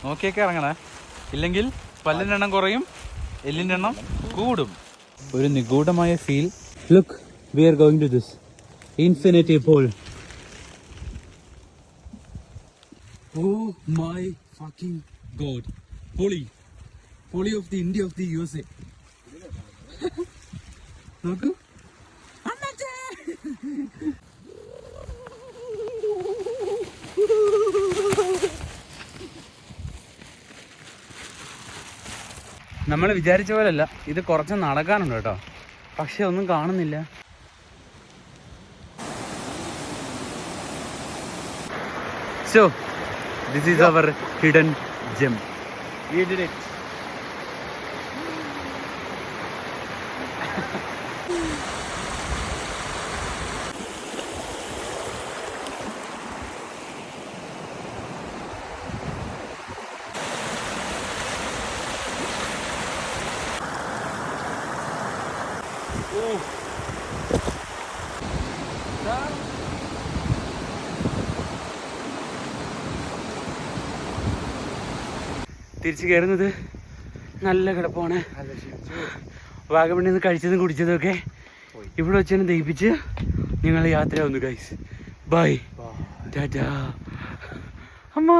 നോക്കിയൊക്കെ ഇറങ്ങണേ, ഇല്ലെങ്കിൽ പല്ലിൻ്റെ എണ്ണം കുറയും, എല്ലിൻ്റെ എണ്ണം കൂടും. ഒരു നിഗൂഢമായ feel. Look, we are going to this infinity pool. Oh my fucking god. പൊളി of the India of the USA. നോക്കൂ. നമ്മൾ വിചാരിച്ച പോലെയല്ല, ഇത് കുറച്ച് നടക്കാനുണ്ട് കേട്ടോ, പക്ഷെ ഒന്നും കാണുന്നില്ല. So, this is our hidden gem. We did it. തിരിച്ചു കയറുന്നത് നല്ല കിടപ്പാണ്. വാഗമണ്ണിൽ നിന്ന് കഴിച്ചതും കുടിച്ചതും ഒക്കെ ഇവിടെ വെച്ച് തന്നെ ദഹിപ്പിച്ച് ഞങ്ങൾ യാത്രയാവുന്നു ഗൈസ്. ബൈ, ടാറ്റാ. അമ്മ